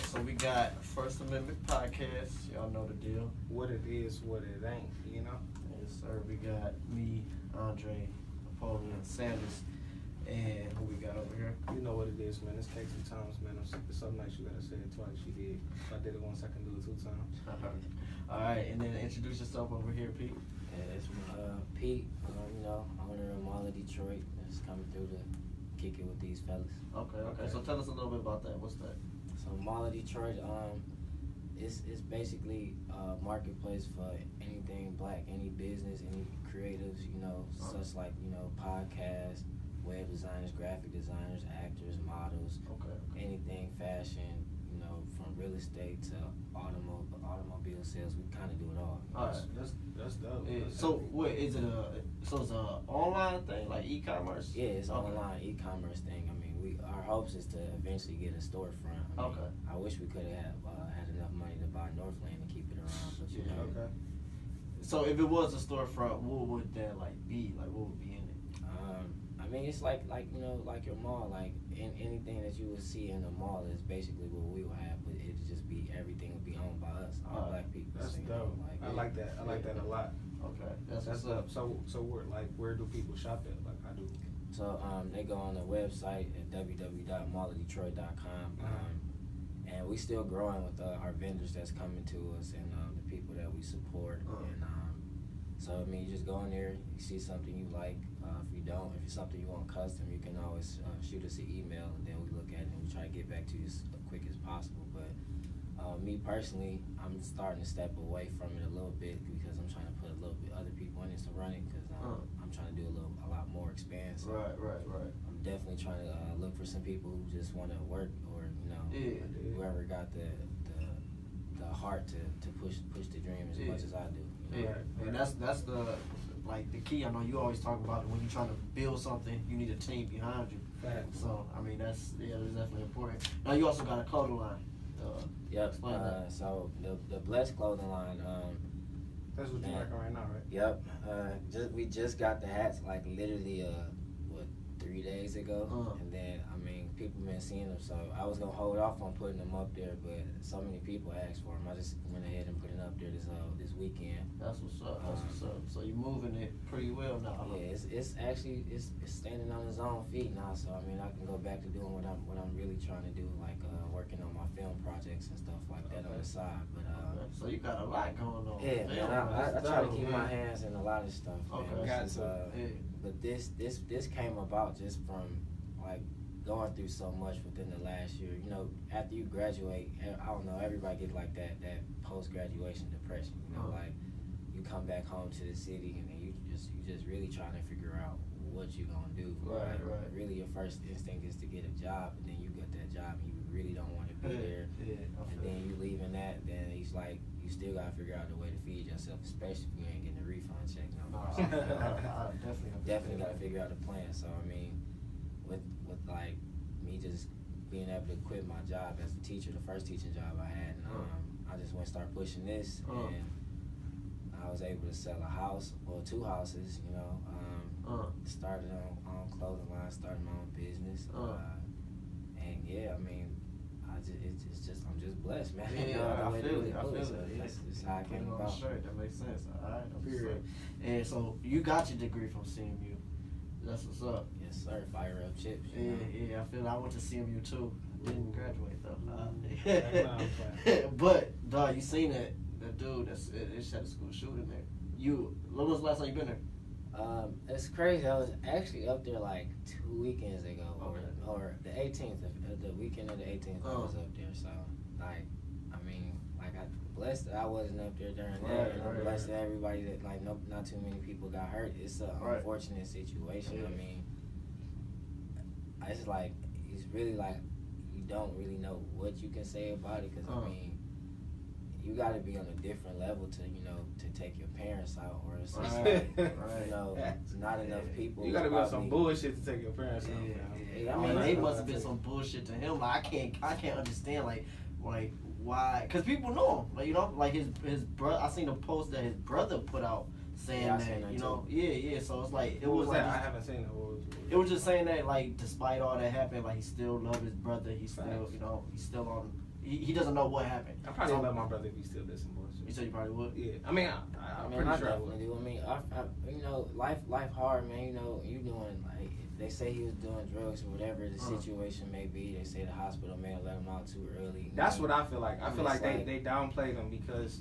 so we got First Amendment Podcast. Y'all know the deal. What it is, what it ain't, you know? Yes, sir. We got me, Andre, Napoleon, Sanders, and who we got over here? You know what it is, man. It's Casey Thomas, man. It's so nice you gotta say it twice. You did. If I did it once, I can do it 2 times. All right, and then introduce yourself over here, Pete. Yeah, it's Pete, owner of Mall of Detroit. Just coming through to kick it with these fellas. Okay. So tell us a little bit about that. What's that? So Mall of Detroit, it's basically a marketplace for anything black, any business, any creatives, such like, podcasts, web designers, graphic designers, actors, models, anything fashion, from real estate to automobile sales. We kind of do it all. That's dope. Yeah, so what is it? It's an online thing, like e-commerce? Yeah, it's an online e-commerce thing. I mean, our hopes is to eventually get a storefront. I wish we could have had enough money to buy Northland and keep it around, but Okay. So if it was a storefront, what would that be? Like what would be in it? I mean, it's like your mall. Like anything that you would see in a mall is basically what we would have, but it'd just be everything would be owned by us, all black people. That's so, dope. I like that. I like that a lot. Okay, That's dope. So where do people shop at? Like I do. So they go on the website at www.mallofdetroit.com. And we still growing with our vendors that's coming to us and the people that we support. And so I mean, you just go in there, you see something you like. If it's something you want custom, you can always shoot us an email, and then we look at it and we try to get back to you as quick as possible. But me personally, I'm starting to step away from it a little bit because I'm trying to put a little bit other people in it to run it because I'm trying to do a lot more expansive. Right. I'm definitely trying to look for some people who just want to work, or whoever got the heart to push the dream as much as I do. And that's the key. I know you always talk about it when you're trying to build something, you need a team behind you. Facts. So I mean that's definitely important. Now you also got a clothing line. Yep. So the Blessed clothing line. That's what you're working right now, right? Yep. We just got the hats like literally 3 days ago, and then I mean people been seeing them, so I was gonna hold off on putting them up there, but so many people asked for them. I just went ahead and put it up there this weekend. That's what's up. So you're moving it pretty well now. Yeah, it's actually standing on its own feet now. So I mean I can go back to doing what I'm really trying to do, like working on my film projects and stuff like that on the side. But so you got a lot going on. Yeah, man, I try to keep my hands in a lot of stuff. Okay. But this came about just from like going through so much within the last year. After you graduate, I don't know, everybody gets like that post-graduation depression. Like you come back home to the city and then you just really trying to figure out what you're gonna do. Right. Really, your first instinct is to get a job, and then you get that job and you really don't want to be there. And then you leaving that, then it's like you still gotta figure out a way to feed yourself, especially if you ain't getting a refund check no more. So, definitely gotta figure out a plan. So I mean, with like me just being able to quit my job as a teacher, the first teaching job I had, and I just went to start pushing this, and I was able to sell a house or 2 houses. Started on clothing line, started my own business, and yeah, I mean, I'm just blessed, man. Yeah, I feel it. That's how I came about. That makes sense. All right. And so you got your degree from CMU. That's what's up. Yes, sir. Fire up chips. Yeah. I feel I went to CMU too. Didn't graduate though. But dog, you seen that dude that's at the school shooting there. When was the last time you been there? It's crazy. I was actually up there like 2 weekends ago, or the 18th, the weekend of the 18th. I was up there. So I'm blessed that I wasn't up there during that. And I'm blessed that everybody that not too many people got hurt. It's an unfortunate situation. Yeah. I mean, it's like it's really like you don't really know what you can say about it because I mean. You got to be on a different level to take your parents out, or it's just not enough people. You got to be on some bullshit to take your parents out. I mean, they must have been some bullshit to him. Like, I can't understand like why? Because people know him. Like his brother. I seen a post that his brother put out saying that. So it's like it was like I haven't seen it. It was just saying that like despite all that happened, like he still loved his brother. He's still he's still on he doesn't know what happened. I probably let my brother if he still did some bullshit. You said you probably would? Yeah. I mean, I'm pretty sure I would. Do. I mean, you know, life hard, man. You know, you doing like they say he was doing drugs or whatever the situation may be. They say the hospital may have let him out too early. That's what I feel like. I feel like they downplayed him because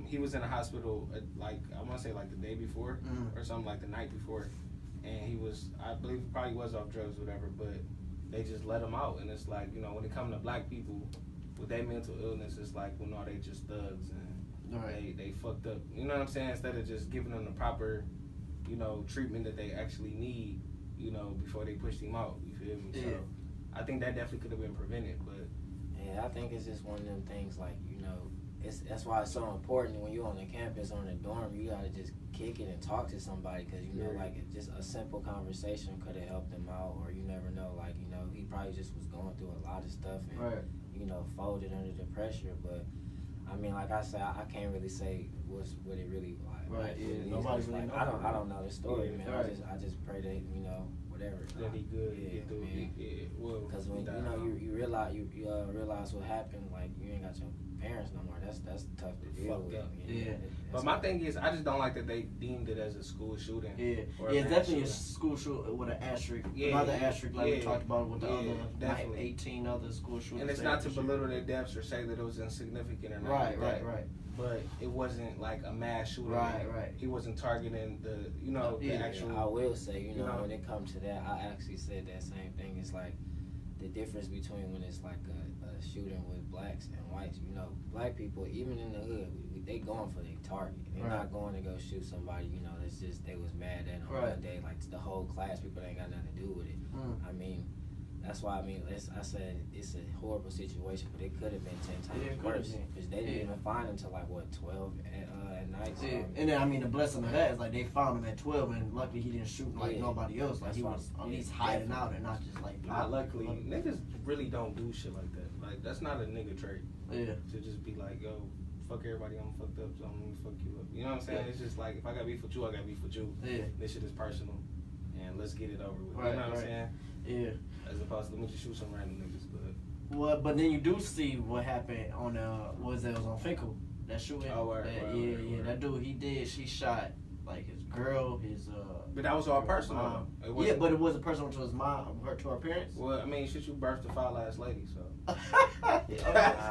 he was in the hospital like I want to say like the day before or something, like the night before, and he was, I believe he probably was off drugs or whatever, but they just let him out. And it's like, you know, when it comes to black people with their mental illness, it's like, well, no, they just thugs and they fucked up. You know what I'm saying? Instead of just giving them the proper, you know, treatment that they actually need, you know, before they pushed him out. You feel me? Yeah. So I think that definitely could have been prevented, but yeah, I think it's just one of them things like, you know, that's why it's so important when you're on the campus or in the dorm, you gotta just kick it and talk to somebody, because you know, like just a simple conversation could have helped him out, or you never know, like, you know, he probably just was going through a lot of stuff and you know, folded under the pressure. But I mean, like I said, I can't really say what it really like. Nobody really like, I don't know the story, man. I just pray that, you know, whatever. That he good. Because when you know you realize what happened, like you ain't got your parents no more. That's tough to deal with. But my thing is, I just don't like that they deemed it as a school shooting. It's definitely a school shooting with an asterisk. Another asterisk, like we talked about with the other 18 other school shootings. And it's not to belittle their deaths or say that it was insignificant or not. Right. But it wasn't like a mass shooting. Right. He wasn't targeting the, you know, the actual. I will say, you know, when it comes to that, I actually said that same thing. It's like the difference between when it's like a shooting with blacks and whites. You know, black people, even in the hood, they going for their target. They're not going to go shoot somebody, you know, that's just, they was mad at them one day. Like the whole class, people ain't got nothing to do with it. I mean, that's why, I mean, I said it's a horrible situation, but it could have been 10 times worse. Because they didn't even find him till like, what, 12 at night? And then, I mean, the blessing of that is like they found him at 12, and luckily he didn't shoot like nobody else. Like he was at least hiding out and not just like. Not luckily. Niggas really don't do shit like that. Like, that's not a nigga trait. To just be like, yo, fuck everybody, I'm fucked up, so I'm gonna fuck you up. You know what I'm saying? It's just like, if I got beef with you, I got beef with you. This shit is personal, and let's get it over with. You know what I'm saying? As opposed to, let me just shoot some random niggas, but. Well, but then you do see what happened on it was on Finkel, that shooting. That dude, she shot like his girl, But that was all personal. But it wasn't personal to his mom, to her parents. Well, I mean, shit, you birthed a foul-ass lady, so.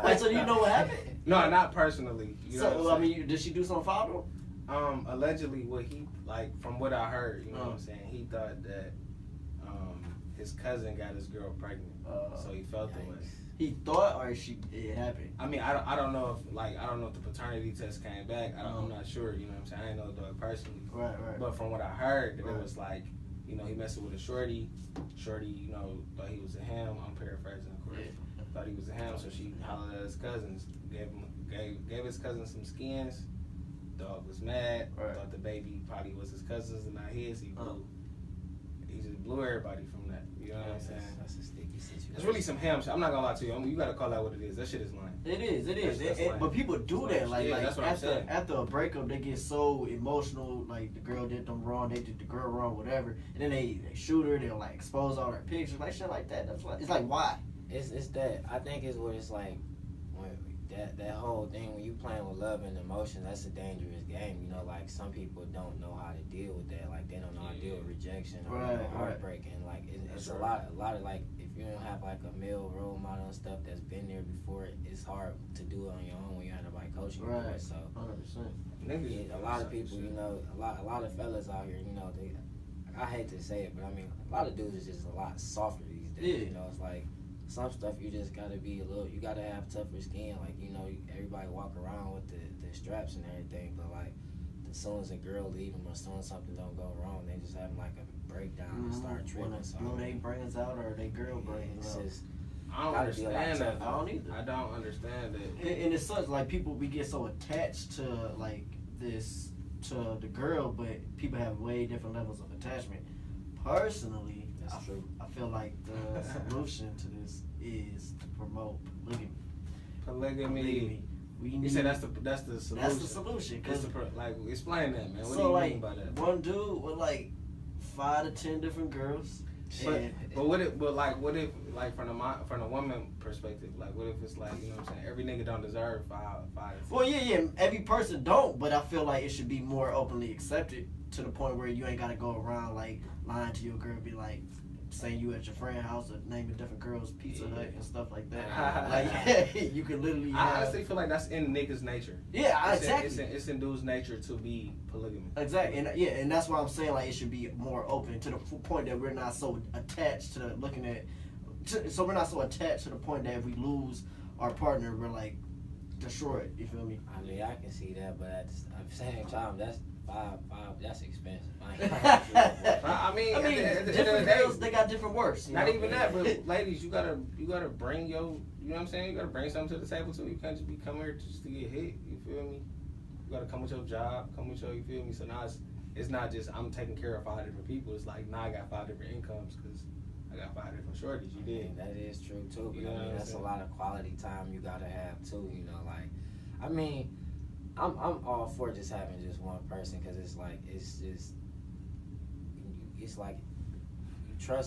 Wait, so do you know what happened? No, not personally. You know so, I mean, did she do something foul to him? Allegedly, what he, like, from what I heard, you know what I'm saying, he thought that his cousin got his girl pregnant, so he felt the way. He thought, or it happened? I mean, I don't know if the paternity test came back. I'm not sure. You know what I'm saying? I didn't know the dog personally. Right. But from what I heard, that it was like, you know, he messing with a shorty. Shorty, you know, thought he was a him. I'm paraphrasing, of course. Thought he was a him, so she hollered at his cousins, gave his cousin some skins. Dog was mad. Thought the baby probably was his cousin's and not his. He just blew everybody from that. You know what I'm saying? That's a sticky situation. It's really some ham shit. I'm not gonna lie to you. I mean, you gotta call that what it is. That shit is lying. It is. That's But people do that. Like after a breakup, they get so emotional. Like the girl did them wrong, they did the girl wrong, whatever. And then they shoot her. They'll like expose all her pictures, like shit like that. That's like, it's like, why? It's that. I think it's what it's like. That whole thing when you playing with love and emotion, that's a dangerous game. You know, like some people don't know how to deal with that. Like they don't know how to deal with rejection or heartbreak, and like it's a lot of like, if you don't have like a male role model and stuff that's been there before, it's hard to do it on your own when you have nobody coaching you. So 100%. A lot of people, you know, a lot of fellas out here, you know, I hate to say it, but I mean, a lot of dudes is just a lot softer these days. You know, it's like. Some stuff you just gotta be you gotta have tougher skin. Like, you know, everybody walk around with the straps and everything, but like, as soon as a girl leave them or as soon as something don't go wrong, they just have like a breakdown and start tripping. So blow their brains out or their girl brains out. I don't understand that. I don't either. I don't understand that. And it's such like we get so attached to like this to the girl, but people have way different levels of attachment. Personally, that's true. I feel like the solution to this is to promote polygamy. You said that's the solution. That's the solution. Like, explain that, man. What do you mean by that? One dude with like 5 to 10 different girls. But what if like from the woman perspective, like what if it's like, you know what I'm saying, every nigga don't deserve five. Well, yeah, every person don't, but I feel like it should be more openly accepted to the point where you ain't gotta go around like lying to your girl, be like saying you at your friend's house or naming different girls Pizza Hut and stuff like that. Like you could literally. I honestly feel like that's in niggas' nature. Yeah, exactly. It's in dudes' nature to be polygamous. Exactly, and that's why I'm saying like it should be more open to the point that we're not so attached to looking at. So we're not so attached to the point that if we lose our partner, we're like destroyed. You feel me? I mean, I can see that, but at the same time, that's five. That's expensive. I mean, different girls, they got different works. Not even that, but ladies, you gotta bring your, you know what I'm saying? You gotta bring something to the table too. You can't just be coming here just to get hit. You feel me? You gotta come with your job, come with your, you feel me? So now it's not just I'm taking care of 5 different people. It's like now I got 5 different incomes because I got 5 different shorties. You did. That is true too. But You know I mean, that's a lot of quality time you gotta have too. You know, like, I mean, I'm all for just having just one person because it's like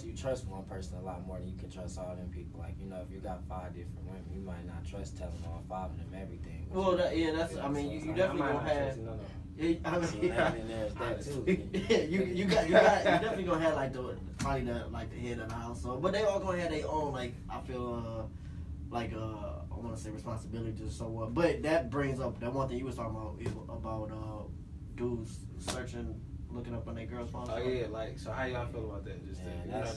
you trust one person a lot more than you can trust all them people. Like, you know, if you got 5 different women, you might not trust telling all 5 of them everything. Well, that's. I mean, you definitely gonna have. Yeah, I mean, and there's that too. Yeah, you definitely gonna have like the head of the household, but they all gonna have their own, like, I feel I want to say responsibilities somewhat, but that brings up that one thing you was talking about dudes looking up on their girls' phones. Oh yeah, like, so how y'all feel about that? Just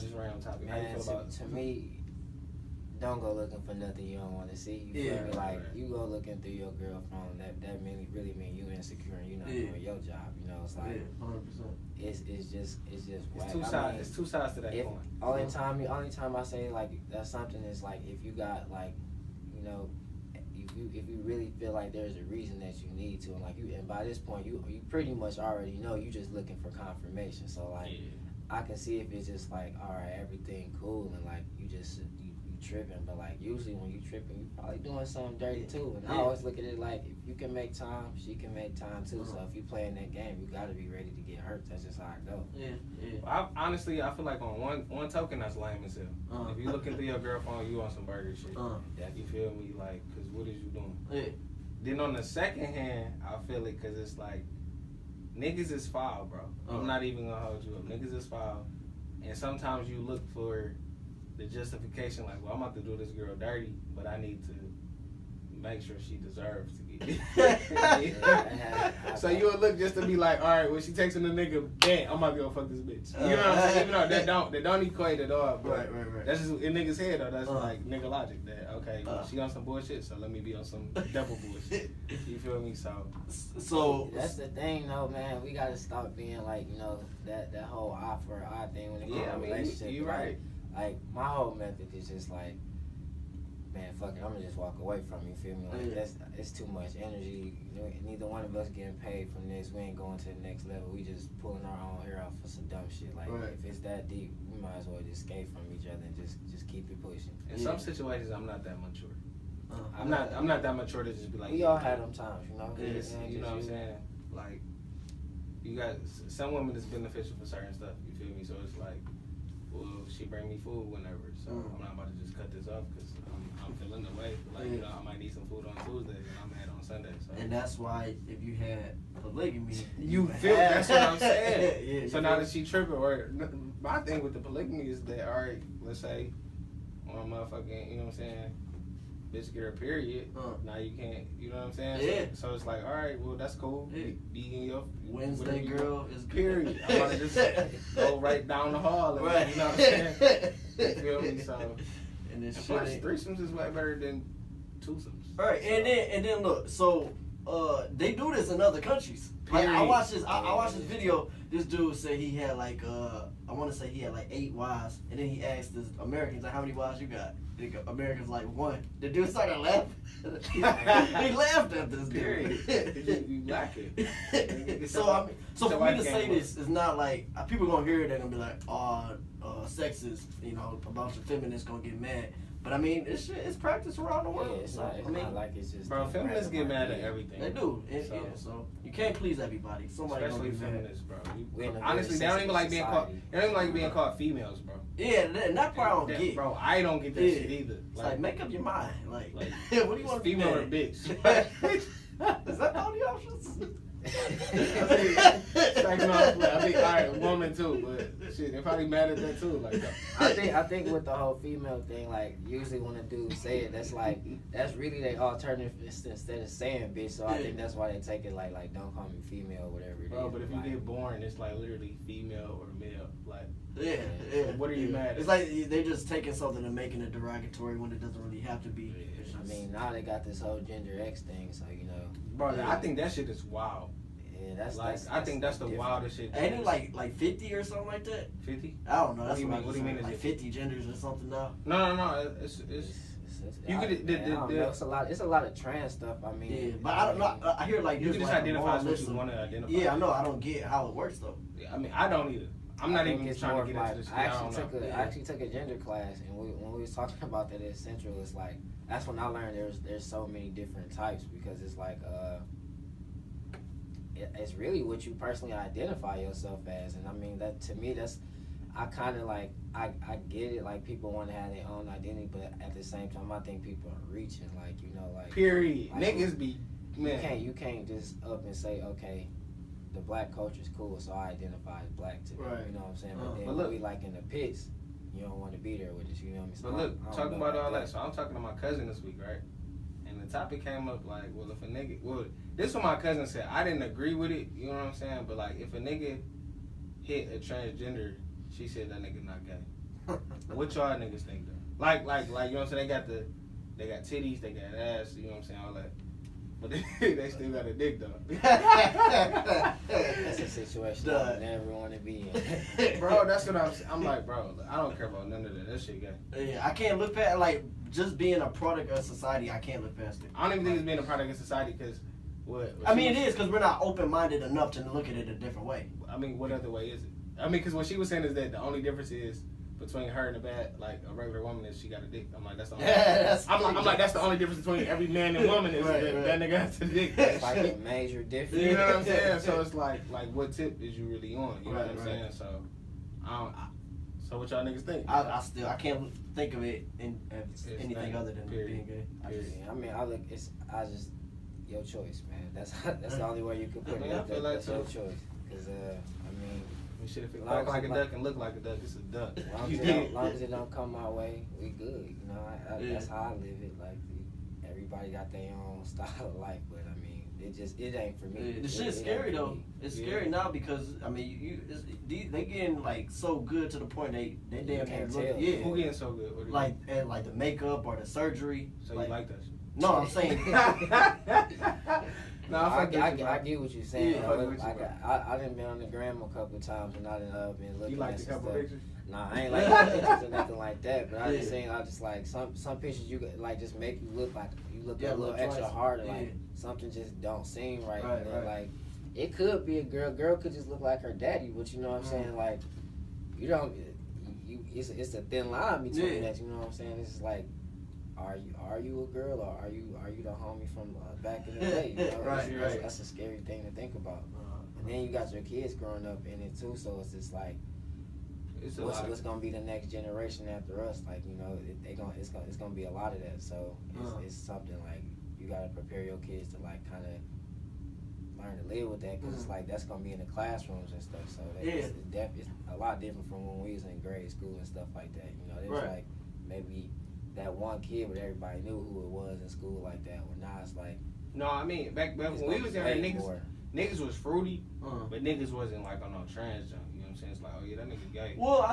just random topic. How you feel about it? To me, don't go looking for nothing you don't want to see. You feel me? Like, you go looking through your girl phone, that really mean you insecure and you not doing your job. You know, it's like 100%. It's just whack. It's two sides to that coin. Only time I say like that's something is like if you got like, you know, if you really feel like there's a reason that you need to, and by this point you pretty much already know, you just looking for confirmation. So like I can see if it's just like, all right, everything cool and like you tripping, but like usually when you tripping, you probably doing something dirty too. And I always look at it like if you can make time, she can make time too. So if you playing that game, you gotta be ready to get hurt. That's just how it go. Honestly, I feel like on one token that's lame as hell. If you looking through your girl phone, you on some burger shit. You feel me? Like, cause what is you doing? Then on the second hand, I feel it cause it's like niggas is foul, bro. I'm not even gonna hold you up. Niggas is foul, and sometimes you look for the justification, like, well, I'm about to do this girl dirty, but I need to make sure she deserves to get So you would look just to be like, all right, when she texting the nigga, damn, I'm about to go fuck this bitch. You know what I'm saying? Even though they don't equate at all, bro. Right. That's just in niggas' head though. That's like nigga logic. That okay, she on some bullshit, so let me be on some double bullshit. You feel me? So that's the thing, though, man. We gotta stop being like, you know, that whole eye for eye thing when it comes to relationship. You right. Like, my whole method is just like, man, fuck it, I'm gonna just walk away from you, feel me? Like, it's too much energy. Neither one of us getting paid from this. We ain't going to the next level. We just pulling our own hair out for some dumb shit. Like, if it's that deep, we might as well just escape from each other and just keep it pushing. In some situations, I'm not that mature. I'm not that mature to just be like. We all had them times, you know? You know what I'm saying? Like, you got some women that's beneficial for certain stuff, you feel me? So it's like, well, she bring me food whenever, so I'm not about to just cut this off because I'm feeling the way. Like, you know, I might need some food on Tuesday and I'm mad on Sunday. So. And that's why if you had polygamy, you feel that's what I'm saying. So now that she tripping, or my thing with the polygamy is that, all right, let's say on motherfucking, you know what I'm saying, bitch get her period. Now you can't, you know what I'm saying? Yeah. So it's like, all right, well, that's cool. Be in your Wednesday girl is period. I'm about to just go right down the hall. And, you know what I'm saying? You feel me? So, and plus, threesomes is way better than twosomes. All right, so. and then look, so they do this in other countries. Like, I watched this video. This dude said he had like I want to say he had like 8 wives, and then he asked the Americans, like, how many wives you got? Americans like 1. The dude started laughing. He laughed at this dude. You like it. So for me to say this is not like people gonna hear it and be like, oh, sexist. You know, a bunch of feminists gonna get mad. But I mean, it's practiced around the world. Yeah, it's so, not like it's just. Bro, feminists get mad at everything. They do. So you can't please everybody. Somebody especially gonna get feminists, bro. Honestly, they don't even like being called. They don't even like being called females, bro. Yeah, that part I don't get. Bro, I don't get that shit either. It's like make up your mind. Like what do you want to be? Female or bitch? Is that all the options? Second off, I mean, all right, woman too, but shit, they're probably mad at that too. Like, I think with the whole female thing, like usually when a dude say it, that's really their alternative instead of saying bitch. So I think that's why they take it like don't call me female or whatever it bro, is. but if you get born, it's like literally female or male. Like, yeah. What are you mad at? It's like they just taking something and making it derogatory when it doesn't really have to be. I mean, now they got this whole gender X thing, so you know. Bro, I think that shit is wild. Yeah, I think that's the wildest shit. Ain't it like 50 or something like that? 50? I don't know. That's what do you mean? Like 50 genders or something now? No. It's you could. It's a lot of trans stuff. I mean, yeah, but I don't know. I hear like you can just like identify as what you want to identify. Yeah, I know. I don't get how it works though. Yeah, I mean, I don't either. I'm not even trying to get into this shit. I actually took a gender class, and when we was talking about that at Central, it's like that's when I learned there's so many different types, because it's like it's really what you personally identify yourself as. And I mean, that to me, that's I kind of like I get it, like people want to have their own identity, but at the same time I think people are reaching, like, you know, like period, like, niggas be man. You can't just up and say, okay, the black culture is cool, so I identify as black today. Right. You know what I'm saying? But then but look, we like in the pits, you don't want to be there with us. You know what I mean? So but look, talking about all that. So I'm talking to my cousin this week, right? And the topic came up like, well, if a nigga, this is what my cousin said. I didn't agree with it. You know what I'm saying? But like, if a nigga hit a transgender, she said that nigga not gay. What y'all niggas think though? Like, you know what I'm saying? They got titties, they got ass. You know what I'm saying? All that. But they still got a dick though. That's a situation I never want to be in. Bro, that's what I'm like, bro, I don't care about none of that. That shit gay. Yeah, I can't look past, like, just being a product of society, I can't look past it. I don't even think it's being a product of society, because what I mean, it is, because we're not open-minded enough to look at it a different way. I mean, what other way is it? I mean, because what she was saying is that the only difference is between her and like a regular woman is she got a dick. I'm like, that's the only. I'm like, that's the only difference between every man and woman is that nigga has a dick. It's like a major difference. You know what I'm saying? So it's like what tip is you really on? You know what I'm saying? So, so what y'all niggas think? I can't think of it as anything other than being gay. I mean, your choice, man. That's the only way you can put it. I feel like that's your choice. Because I mean. Shit, if it quack like a duck and look like a duck, it's a duck. As long as it don't come my way, we good. You know, that's how I live it. Like, everybody got their own style of life, but I mean, it ain't for me. The shit's scary though. It's scary now because I mean, they getting like so good to the point they damn near look. Yeah, who getting so good? Like the makeup or the surgery. So you like that shit? No, I'm saying. No, I get what you're saying. Yeah, I done been on the gram a couple of times and I done been looking. You liked a couple pictures? Nah, I ain't like the pictures or nothing like that. But I just saying, I just like some pictures you like just make you look like you look a little extra harder. Like something just don't seem right. And then, like it could be a girl. Girl could just look like her daddy. But you know what I'm saying? Like you don't. It's a thin line between that. You know what I'm saying? It's just like. Are you a girl or are you the homie from back in the day? You know? That's a scary thing to think about. And then you got your kids growing up in it too, so it's just like, what's gonna be the next generation after us? Like, you know, it's gonna be a lot of that. So it's something like you gotta prepare your kids to like kind of learn to live with that, because it's like that's gonna be in the classrooms and stuff. So it's a lot different from when we was in grade school and stuff like that. You know, there's like maybe that one kid, but everybody knew who it was in school like that. Well, now it's like. No, I mean back when we was there, niggas was fruity, but niggas wasn't like on no trans junk. You know what I'm saying? It's like, oh yeah, that nigga gay. Well,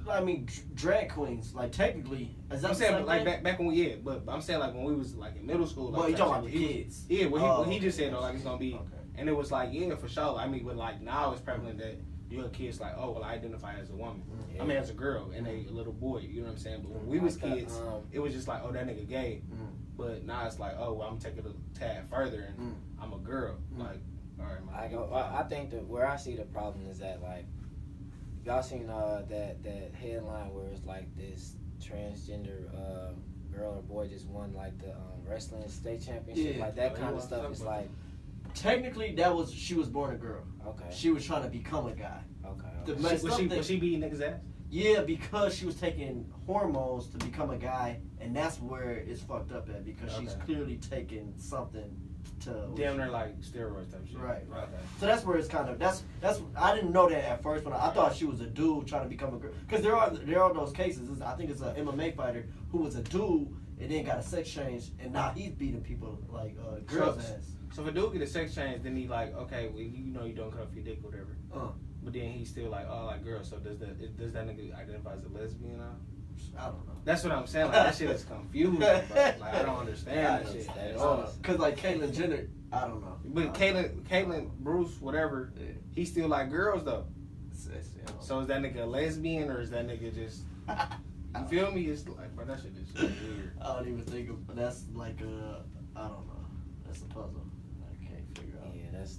I mean, drag queens, like technically, is that I'm saying, like back when but I'm saying like when we was like in middle school. Like, well, you talking about the kids? Yeah, he just said though, like it's gonna be, and it was like for sure. I mean, but like now it's prevalent that. You have kids like, oh, well, I identify as a woman. Yeah. I mean, as a girl and a little boy. You know what I'm saying? But when we was kids, it was just like, oh, that nigga gay. But now it's like, oh, well, I'm taking it a tad further and I'm a girl. Like, all right, I think that where I see the problem is that, like, y'all seen that headline where it's like this transgender girl or boy just won like the wrestling state championship, like that kind of stuff. It's like technically she was born a girl. Okay. She was trying to become a guy. Okay. Was she beating niggas' ass? Yeah, because she was taking hormones to become a guy, and that's where it's fucked up at, because she's clearly taking something to damn near like steroids type shit. Right. Okay. So that's where it's kind of that's I didn't know that at first, but I thought she was a dude trying to become a girl, because there are those cases. I think it's an MMA fighter who was a dude and then got a sex change, and now he's beating people like girls' ass. So if a dude get a sex change, then he like, okay, well, you know you don't cut off your dick or whatever. But then he's still like, oh, like girls. So does that nigga identify as a lesbian now? I don't know. That's what I'm saying. Like that shit is confusing. But, like I don't understand that shit at all. Cause like Caitlyn Jenner, I don't know. But Caitlyn Bruce, whatever, he still like girls though. So is that nigga a lesbian or is that nigga just? You feel me? It's like, but that shit is weird. I don't even think of. That's like I don't know. That's a puzzle.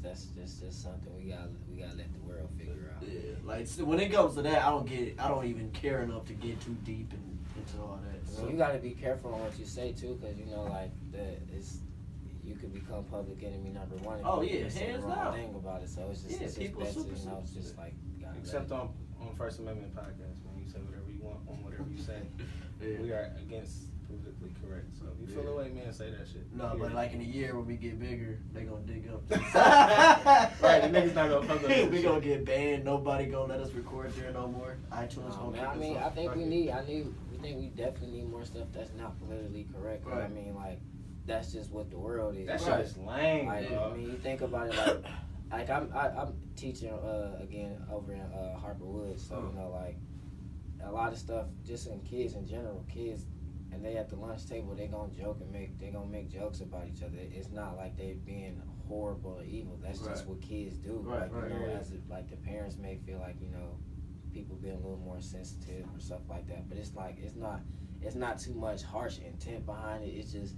That's just something we gotta let the world figure out. Yeah, like when it comes to that, I don't even care enough to get too deep into all that. So you gotta be careful on what you say too, because you know, like you could become public enemy number one. If you say the wrong thing about it. So it's just it's just best to, you know, it's just like except on First Amendment podcast, man, you say whatever you want on whatever you say. We are against politically correct. So if you feel away, man, say that shit. No, but like in a year when we get bigger, they gonna dig up. Right, the niggas not gonna fuck up. We gonna get banned. Nobody gonna let us record there no more. iTunes gonna kick us off. I think we definitely need more stuff that's not politically correct. Right. I mean, like that's just what the world is. That shit is lame. Like, I mean, you think about it, like I'm teaching again over in Harper Woods, so you know, like a lot of stuff just in kids in general, and they at the lunch table, they gonna joke and make jokes about each other. It's not like they being horrible or evil. That's just what kids do. Like, you know, as like the parents may feel like, you know, people being a little more sensitive or stuff like that. But it's like it's not too much harsh intent behind it. It's just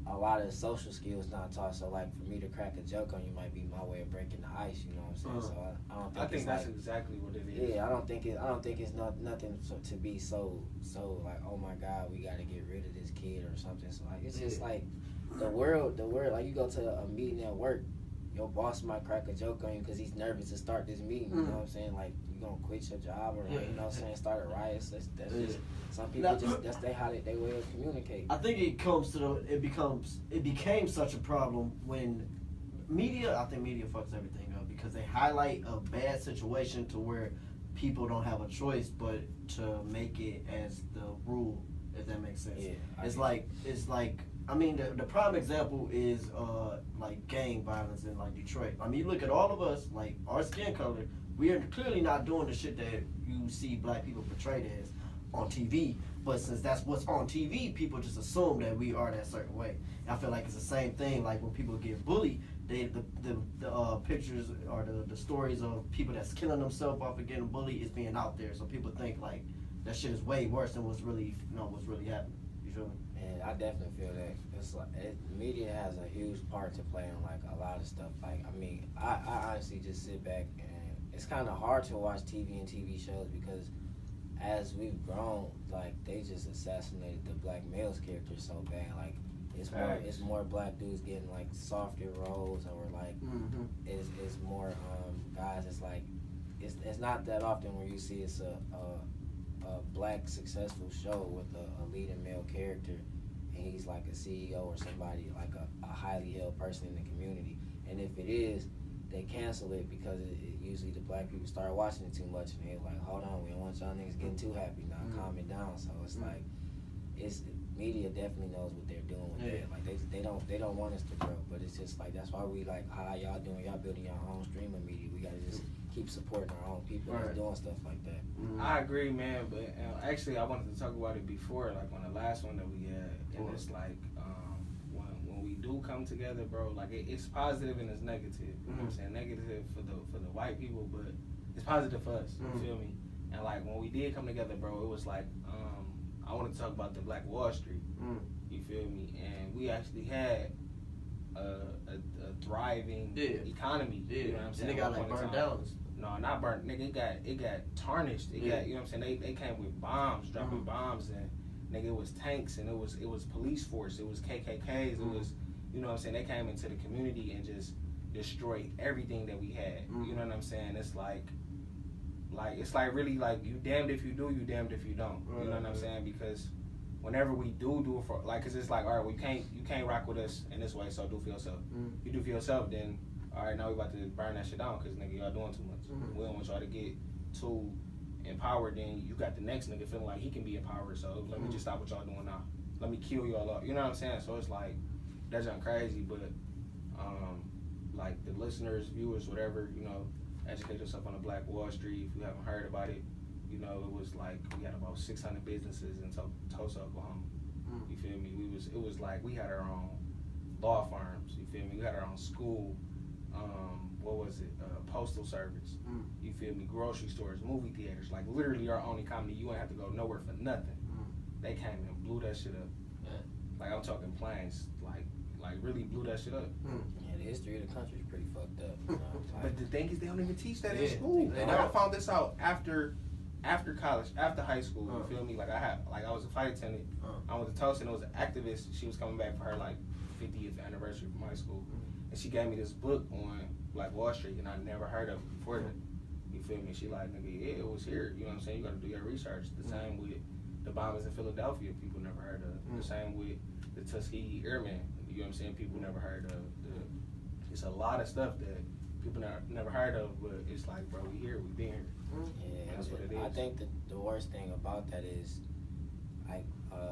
a lot of social skills not taught. So like for me to crack a joke on you might be my way of breaking the ice. You know what I'm saying? So I don't think. I think that's like, exactly what it is. Yeah, I don't think it's nothing to be so like, oh my God, we got to get rid of this kid or something. So like it's just like the world. Like you go to a meeting at work, your boss might crack a joke on you because he's nervous to start this meeting. You know what I'm saying? Like you gonna quit your job or like, you know what I'm saying, start a riot. That's just some people that's their way of communicating. I think it became such a problem when media. I think media fucks everything up because they highlight a bad situation to where people don't have a choice but to make it as the rule, if that makes sense. Yeah, it's like I mean the prime example is like gang violence in like Detroit. I mean, you look at all of us, like our skin color, we are clearly not doing the shit that you see black people portrayed as on TV. But since that's what's on TV, people just assume that we are that certain way. And I feel like it's the same thing. Like when people get bullied, the pictures or the stories of people that's killing themselves off of getting bullied is being out there. So people think like that shit is way worse than what's really happening. You feel me? And I definitely feel that it's like media has a huge part to play in like a lot of stuff. Like I mean, I honestly just sit back and it's kind of hard to watch TV and TV shows because as we've grown, like they just assassinated the black male's character so bad. Like it's more black dudes getting like softer roles or like it's more guys. It's like it's not that often where you see it's a black successful show with a leading male character and he's like a CEO or somebody like a highly held person in the community. And if it is, they cancel it because usually the black people start watching it too much and they're like, hold on, we don't want y'all niggas getting too happy now, calm it down. So it's like media definitely knows what they're doing with it. Like they don't want us to grow, but it's just like that's why we like how y'all doing. Y'all building your own stream of media. We gotta just keep supporting our own people that's doing stuff like that. I agree, man. But actually, I wanted to talk about it before, like on the last one that we had, and it's like when we do come together, bro. Like it's positive and it's negative. You know what I'm saying? Negative for the white people, but it's positive for us. You feel me? And like when we did come together, bro, it was like I want to talk about the Black Wall Street. You feel me? And we actually had a thriving economy. You know what I'm saying? And they got like burned down. No, not burnt. Nigga, it got tarnished. It got, you know what I'm saying? They came with bombs, dropping bombs, and nigga, it was tanks, and it was police force, it was KKKs, it was, you know what I'm saying? They came into the community and just destroyed everything that we had. You know what I'm saying? It's like it's like really like you damned if you do, you damned if you don't. You know what I'm saying? Because whenever we do it for like, cause it's like, all right, you can't rock with us in this way, so do for yourself. You do for yourself, then all right, now we about to burn that shit down, cause nigga, y'all doing too much. We don't want y'all to get too empowered. Then you got the next nigga feeling like he can be empowered, so let me just stop what y'all doing now. Let me kill y'all up. You know what I'm saying? So it's like that's not crazy, but like the listeners, viewers, whatever, you know, educate yourself on the Black Wall Street. If you haven't heard about it, you know, it was like we had about 600 businesses in Tulsa, Oklahoma. You feel me? It was like we had our own law firms. You feel me? We had our own school. What was it? Postal service. You feel me? Grocery stores, movie theaters. Like literally our own economy. You ain't have to go nowhere for nothing. They came and blew that shit up. Like I'm talking planes. Like really blew that shit up. Yeah, the history of the country is pretty fucked up. You know? But the thing is, they don't even teach that in school. I found this out after college, after high school. You feel me? Like I was a flight attendant. I went to Tulsa and it was an activist. She was coming back for her like 50th anniversary from high school, and she gave me this book on Black Wall Street, and I never heard of it before that. You feel me? She like, nigga, yeah, it was here. You know what I'm saying? You got to do your research. The same with the bombers in Philadelphia, people never heard of. The same with the Tuskegee Airmen. You know what I'm saying? People never heard of. It's a lot of stuff that people never heard of, but it's like, bro, we here, we been here. Yeah, that's what it is. I think the worst thing about that is, like,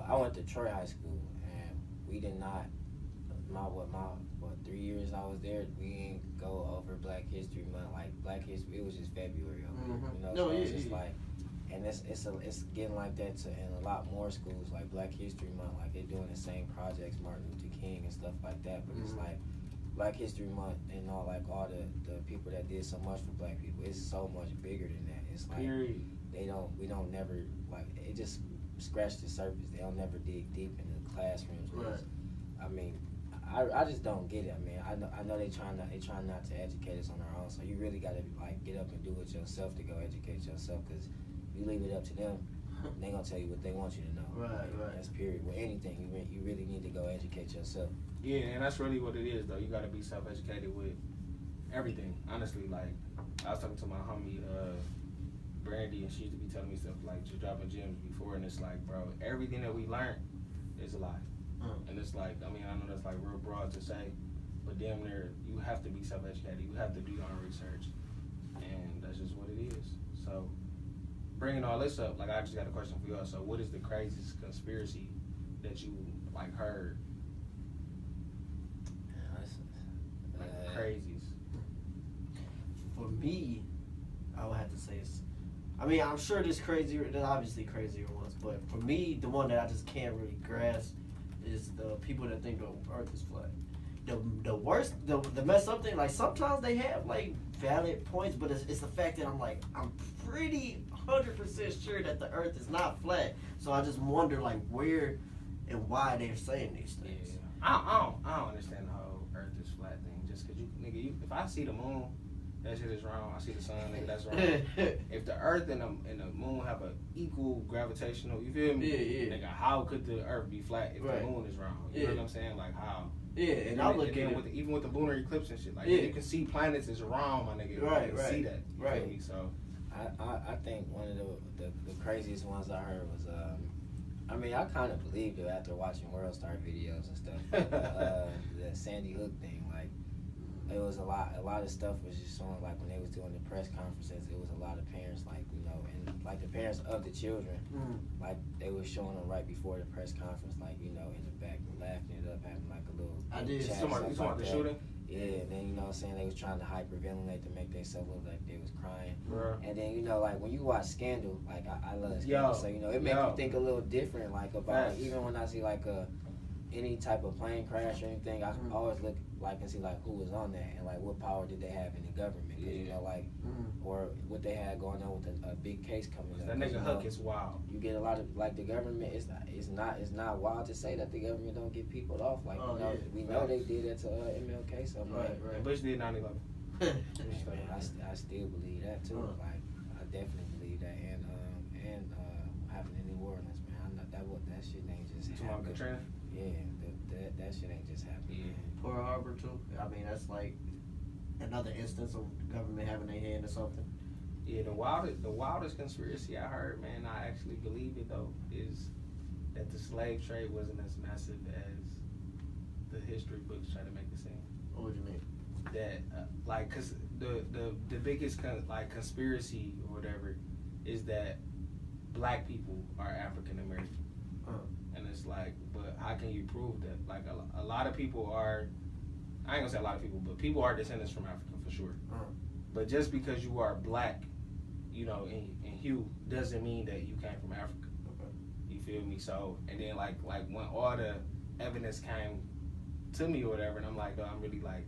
I went to Troy High School, and we did not, my 3 years I was there, we didn't go over Black History Month. Like, Black History, it was just February over there, you know? So it's just like, and it's getting like that in a lot more schools, like Black History Month, like they're doing the same projects, Martin Luther King and stuff like that, but it's like, Black History Month and all the people that did so much for Black people, it's so much bigger than that. It's like we don't never, like, it just scratched the surface. They don't never dig deep into the classrooms. I mean, I just don't get it. I mean, I know they trying not to educate us on our own, so you really got to like get up and do it yourself to go educate yourself, because you leave it up to them, they gonna tell you what they want you to know. Right. That's period. With anything, you really need to go educate yourself. Yeah, and that's really what it is, though. You got to be self-educated with everything. Honestly, like, I was talking to my homie, Brandy, and she used to be telling me stuff like just dropping gems before, and it's like, bro, everything that we learned is a lie. And it's like, I mean, I know that's like real broad to say, but damn near, you have to be self-educated. You have to do your own research, and that's just what it is. So, bringing all this up, like, I just got a question for y'all. So, what is the craziest conspiracy that you, like, heard? Crazies. For me, I would have to say I mean, I'm sure there's obviously crazier ones, but for me, the one that I just can't really grasp is the people that think the Earth is flat. The worst, the messed up thing, like sometimes they have like valid points, but it's the fact that I'm pretty 100% sure that the Earth is not flat. So I just wonder like where and why they're saying these things. Yeah. I don't understand the whole Earth is flat thing. Just cause if I see the moon, that shit is wrong. I see the sun, nigga, that's wrong. If the Earth and the moon have an equal gravitational, you feel me? Yeah. Nigga, how could the Earth be flat if the moon is wrong? You know what I'm saying? Like how? Yeah, and I look at it even with the lunar eclipse and shit. Like you can see planets is wrong, my nigga. Right. You can see that. You feel me? So I think one of the craziest ones I heard was I mean, I kind of believed it after watching World Star videos and stuff. The Sandy Hook thing, like, it was a lot of stuff was just showing, like, when they was doing the press conferences, it was a lot of parents, like, you know, and, like, the parents of the children, like, they was showing them right before the press conference, like, you know, in the back, laughing it up, having, like, a little chat. You talking about the shooting? Yeah, and then, you know what I'm saying, they was trying to hyperventilate to make themselves look like they was crying. Yeah. And then, you know, like, when you watch Scandal, like, I love Scandal, so, you know, it makes you think a little different, like, about, even when I see, like, any type of plane crash or anything, I always look, like, and see, like, who was on that, and, like, what power did they have in the government, you know, like, or what they had going on with a big case coming up. That nigga Huck is wild. You get a lot of, like, the government, it's not wild to say that the government don't get people off, like, we know they did that to MLK, so, And Bush did 9/11. I still believe that too. Like I definitely believe that, and what happened in New Orleans, man. I know that shit ain't just happened. Katrina? Yeah, that shit ain't just happened. Yeah. Pearl Harbor too. I mean, that's like another instance of government having their hand or something. Yeah, the wildest conspiracy I heard, man, I actually believe it though, is that the slave trade wasn't as massive as the history books try to make it seem. What do you mean? That like, cause the biggest conspiracy or whatever is that black people are African American, and it's like, but how can you prove that? Like a lot of people are, I ain't gonna say a lot of people, but people are descendants from Africa for sure. But just because you are black, you know, in hue, doesn't mean that you came from Africa. Okay. You feel me? So, and then like when all the evidence came to me or whatever, and I'm like, I'm really like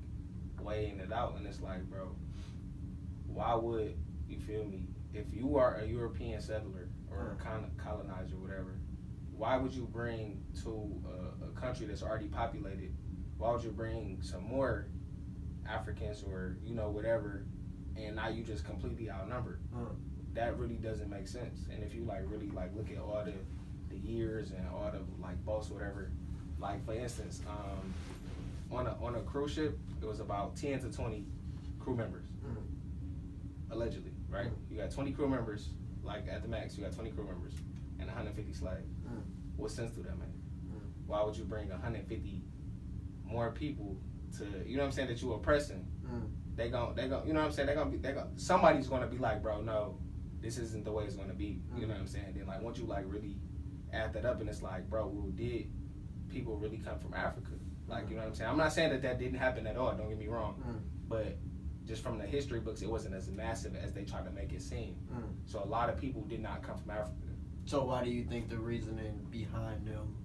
weighing it out, and it's like, bro, why would, you feel me, if you are a European settler or a colonizer or whatever, why would you bring to a country that's already populated, why would you bring some more Africans or, you know, whatever, and now you just completely outnumbered? That really doesn't make sense. And if you like really like look at all the years and all the like boats, whatever, like for instance, on a cruise ship, it was about 10 to 20 crew members, allegedly, right? You got 20 crew members, like at the max, you got 20 crew members and 150 slaves. What sense do that make? Why would you bring 150 more people to, you know what I'm saying, that you oppressing? They gon', you know what I'm saying, somebody's gonna be like, bro, no, this isn't the way it's gonna be. You know what I'm saying? Then like once you like really add that up, and it's like, bro, well, did people really come from Africa? Like, you know what I'm saying? I'm not saying that didn't happen at all, don't get me wrong. But just from the history books, it wasn't as massive as they tried to make it seem. So a lot of people did not come from Africa. So why do you think the reasoning behind them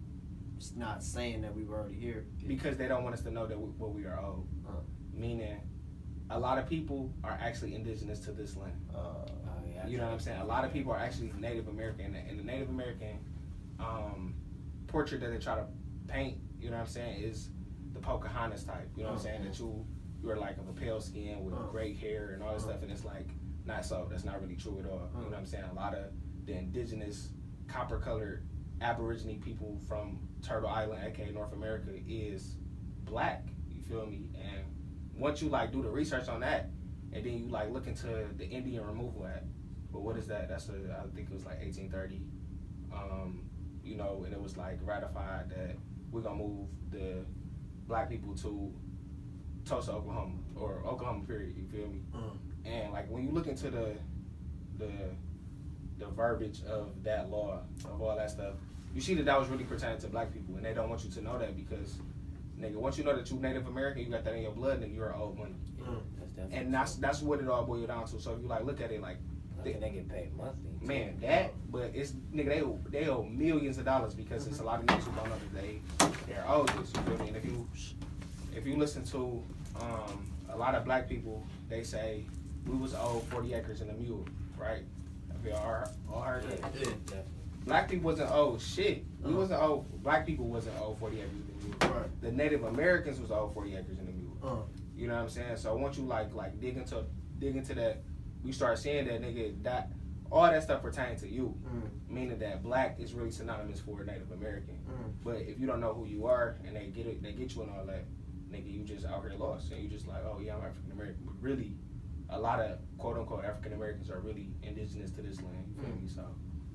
not saying that we were already here? Because they don't want us to know that we are old. Meaning, a lot of people are actually indigenous to this land. You know what I'm saying? A lot of people are actually Native American, and the Native American portrait that they try to paint, you know what I'm saying, is the Pocahontas type. You know what I'm saying? That you're like of a pale skin with gray hair and all this stuff, and it's like not so. That's not really true at all. You know what I'm saying? A lot of the indigenous copper-colored Aborigine people from Turtle Island, aka North America, is black. You feel me? And once you like do the research on that, and then you like look into the Indian Removal Act. But what is that? That's I think it was like 1830. You know, and it was like ratified that we're gonna move the black people to Tulsa, Oklahoma, or Oklahoma period. You feel me? And like when you look into the verbiage of that law, of all that stuff, you see that was really pertaining to black people, and they don't want you to know that because, nigga, once you know that you Native American, you got that in your blood, nigga, you're old money. And that's what it all boiled down to. So if you like look at it like, they get paid monthly. Man, that, but it's, nigga, they owe millions of dollars because it's a lot of niggas who don't know that they're owed this, you feel me? And if you listen to a lot of black people, they say we was owed 40 acres and a mule, right? Have you all heard that? Yeah. Black people wasn't owed shit. We wasn't owed, black people wasn't owed 40 acres and a mule. Right. The Native Americans was owed 40 acres and a mule. You know what I'm saying? So once you like dig into that, we start seeing that, nigga, that all that stuff pertains to you, meaning that black is really synonymous for Native American. But if you don't know who you are and they get you and all that, nigga, you just out here lost, and you just like, oh yeah, I'm African American. But really, a lot of quote unquote African Americans are really indigenous to this land. You feel me? So,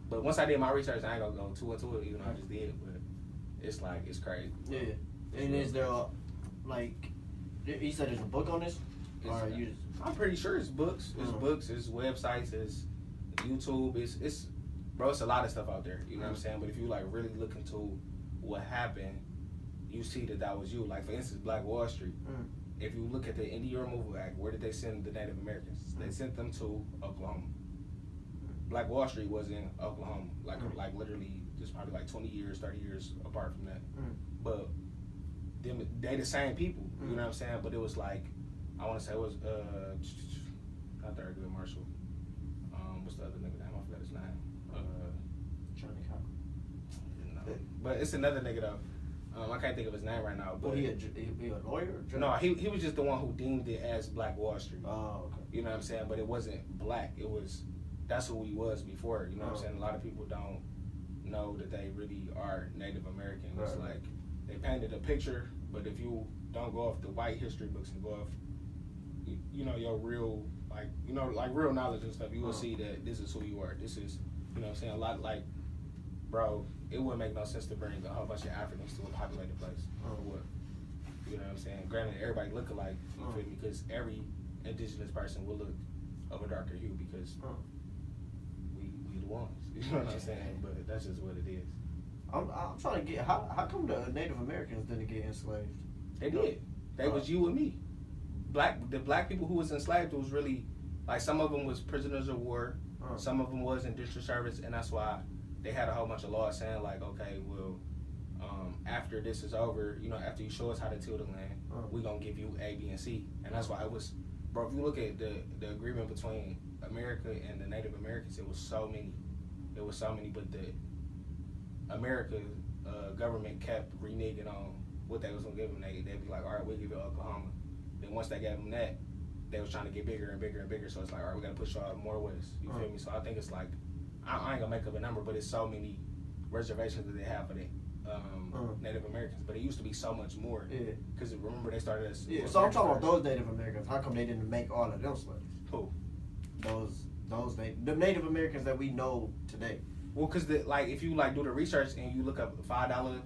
but once I did my research, I ain't gonna go too into it, even though I just did. But it's like it's crazy. Yeah. And is there like, you said there's a book on this? Or you just... I'm pretty sure it's books. It's books. It's websites. It's YouTube. It's bro. It's a lot of stuff out there. You know what I'm saying? But if you like really look into what happened, you see that was you. Like for instance, Black Wall Street. If you look at the Indian Removal Act, where did they send the Native Americans? They sent them to Oklahoma. Black Wall Street was in Oklahoma. Like literally, just probably like 20 years, 30 years apart from that. But they the same people. You know what I'm saying? But it was like, I want to say it was not Thurgood Marshall. What's the other nigga name? I forgot his name. Johnny Cochran. No. But it's another nigga though. I can't think of his name right now. But he a lawyer? Or no, he was just the one who deemed it as Black Wall Street. Oh, okay. You know what I'm saying? But it wasn't black. It was, that's who he was before. You know what I'm saying? A lot of people don't know that they really are Native American. It's like they painted a picture, but if you don't go off the white history books and go off, you know, your real, like, you know, like real knowledge and stuff, you will see that this is who you are. This is, you know what I'm saying? A lot, like, bro, it wouldn't make no sense to bring a whole bunch of Africans to a populated place. Or what? You know what I'm saying? Granted, everybody look alike, you feel me? Because every indigenous person will look of a darker hue because we the ones. You know what I'm saying? But that's just what it is. I'm trying to get, how come the Native Americans didn't get enslaved? They did. They was you and me. The black people who was enslaved was really, like, some of them was prisoners of war, some of them was in district service, and that's why they had a whole bunch of laws saying, like, okay, well, after this is over, you know, after you show us how to till the land, we're going to give you A, B, and C. And that's why it was, bro, if you look at the agreement between America and the Native Americans, it was so many, but the America government kept reneging on what they was going to give them. They'd be like, all right, we'll give you Oklahoma. Then once they gave them that, they was trying to get bigger and bigger and bigger. So it's like, all right, we got to push y'all more west. You feel me? So I think it's like, I ain't going to make up a number, but it's so many reservations that they have for the Native Americans. But it used to be so much more. Yeah. Because remember, they started as... Yeah, so I'm talking about those Native Americans. How come they didn't make all of them slaves? Who? The Native Americans that we know today. Well, because, like, if you, like, do the research and you look up $5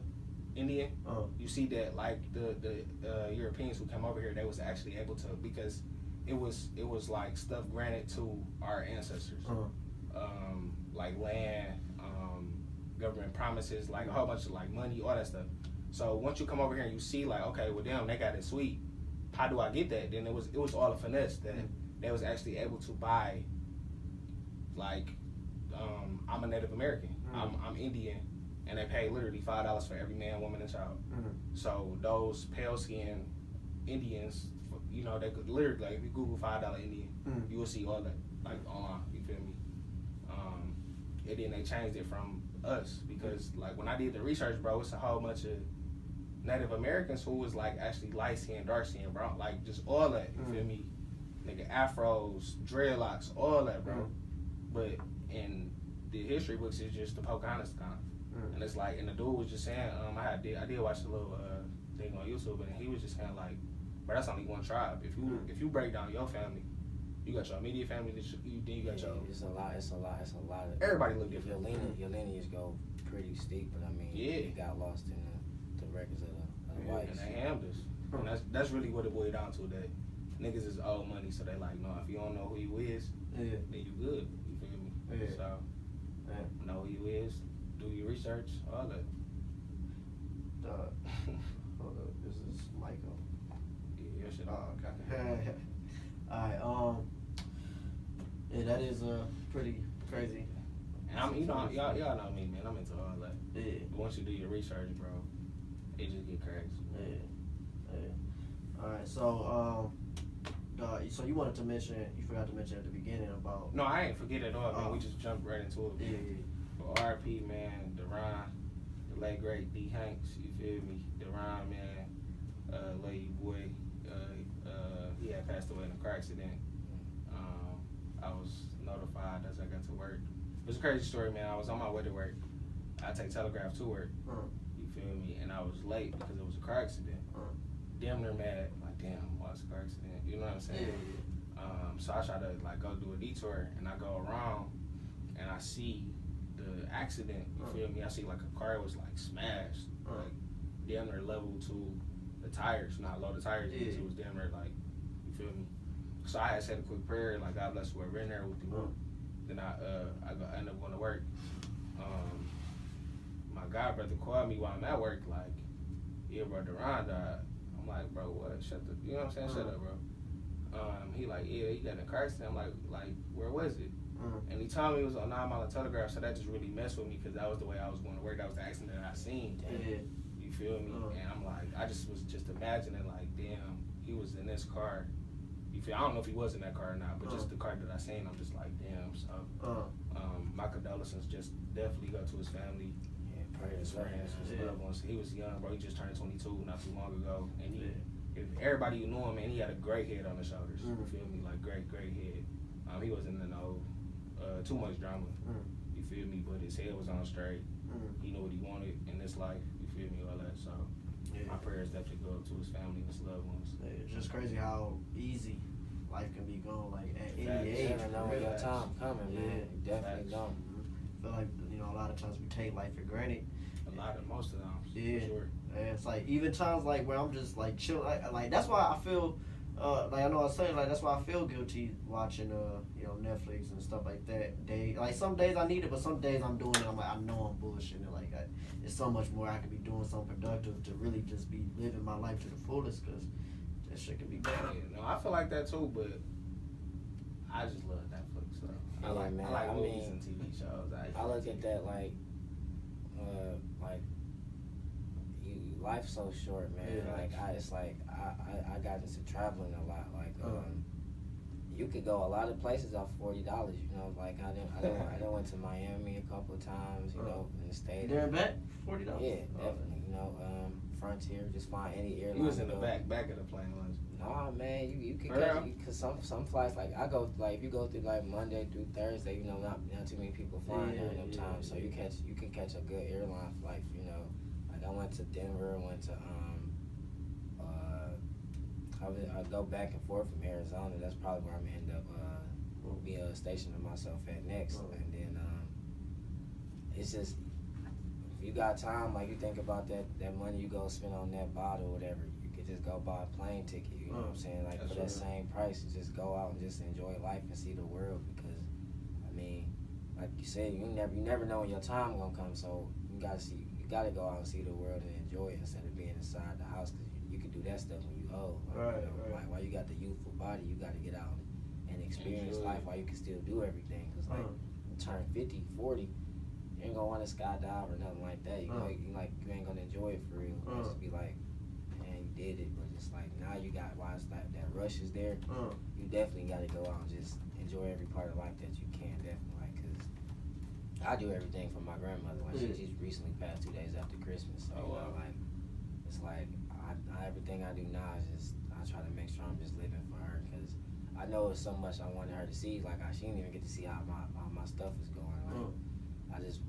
Indian, you see that, like, the Europeans who came over here, they was actually able to, because it was like stuff granted to our ancestors, like land, government promises, like a whole bunch of, like, money, all that stuff. So once you come over here and you see, like, okay, well, damn, they got it sweet. How do I get that? Then it was all a finesse that they was actually able to buy, like, I'm a Native American, I'm Indian. And they pay literally $5 for every man, woman, and child. So those pale skinned Indians, you know, they could literally, like, if you Google $5 Indian, you will see all that, like, online. You feel me? And then they changed it from us because, like, when I did the research, bro, it's a whole bunch of Native Americans who was, like, actually light skinned, dark skinned, bro, like, just all that. You feel me? Nigga, afros, dreadlocks, all that, bro. But in the history books, it's just the Pocahontas account. And it's like, and the dude was just saying, I did watch a little thing on YouTube, and he was just saying, like, but that's only one tribe. If you break down your family, you got your immediate family, then you got your. It's a lot of. Everybody look different. Your lineage go pretty steep, but I mean, it got lost in the records of the whites. And they hammed us. And that's really what it boiled down to. That niggas is old money, so they like, no, if you don't know who you is, then you good. You feel me? Yeah. So know who you is. Do your research, all that. Hold up, this is Michael. Yeah, your shit. Oh, okay. Alright, yeah, that is pretty crazy. And I'm, you know, y'all know me, man. I'm into all that. Yeah. But once you do your research, bro, it just get crazy. Yeah. Alright, so so you wanted to mention, you forgot to mention at the beginning about. No, I ain't forget at all, man. We just jumped right into it. Yeah. RP, man, Deron, the late great D Hanks, you feel me? Deron, man, lady boy, he had passed away in a car accident. I was notified as I got to work. It was a crazy story, man. I was on my way to work. I take Telegraph to work. You feel me? And I was late because it was a car accident. Damn near mad, like, damn, why it's a car accident? You know what I'm saying? So I try to, like, go do a detour, and I go around, and I see the accident, you feel me? I see, like, a car was, like, smashed, like, damn near level to the tires, not low the tires, it was damn near, like, you feel me? So I had said a quick prayer, like, God bless whoever in there with you. Then I ended up going to work. My god brother called me while I'm at work, like, yeah, bro, Deron died. I'm like, bro, what? You know what I'm saying? Shut up, bro. He like, yeah, he got in a car accident. I'm like, where was it? And he told me it was on 9 Mile Telegraph, so that just really messed with me because that was the way I was going to work. That was the accident that I seen. You feel me? And I'm like, I just was just imagining, like, damn, he was in this car. You feel? I don't know if he was in that car or not, but just the car that I seen, I'm just like, damn. So, my condolences just definitely go to his family. his friends, his loved ones. He was young, bro. He just turned 22 not too long ago, and if everybody who knew him, man, he had a gray head on his shoulders. You feel me? Like gray head. He wasn't in no too much drama. You feel me? But his head was on straight. He knew what he wanted in this life. You feel me? All that. So my prayers definitely go up to his family and his loved ones. It's just crazy how easy life can be gone. Like at any age. You never know when your time coming, man. You definitely don't. I feel like a lot of times we take life for granted. Most of them. Yeah. For sure. And it's like even times like where I'm just like chill. Like that's why I feel. Like I know I was saying, like that's why I feel guilty watching Netflix and stuff like that. Some days I need it, but some days I'm doing it. I'm like I know I'm bullshitting. Like there's so much more I could be doing, something productive to really just be living my life to the fullest. Cause that shit can be bad. Yeah, no, I feel like that too, but I just love Netflix. So I like movies and TV shows. I look at that like life's so short, man. Yeah. I got into traveling a lot. You could go a lot of places off $40. You know, like I went to Miami a couple of times. You know, in the States. There and back, $40. Yeah, definitely. You know, Frontier, just find any airline. You was in the back of the plane lunch. Nah, man, you can catch because some flights I go if you go through Monday through Thursday, not too many people flying during them times, so you can catch a good airline flight. I went to Denver, went to I go back and forth from Arizona. That's probably where I'm gonna end up be stationing myself at next, and then it's just if you got time, you think about that money you go spend on that bottle or whatever. Just go buy a plane ticket, you know what I'm saying? For that same price, just go out and just enjoy life and see the world. Because, like you said, you never know when your time gonna come. So you gotta go out and see the world and enjoy it instead of being inside the house. Because you can do that stuff when you old. Like while you got the youthful body, you gotta get out and experience life while you can still do everything. Because you turn 50, 40, you ain't gonna want to skydive or nothing like that. You ain't gonna enjoy it for real. Just be like. Did it, but it's now you got while it's that rush is there. You definitely got to go out and just enjoy every part of life that you can. Definitely, because I do everything for my grandmother. She's recently passed 2 days after Christmas, so it's everything I do now is just I try to make sure I'm just living for her because I know it's so much I wanted her to see. She didn't even get to see how my stuff is going. I just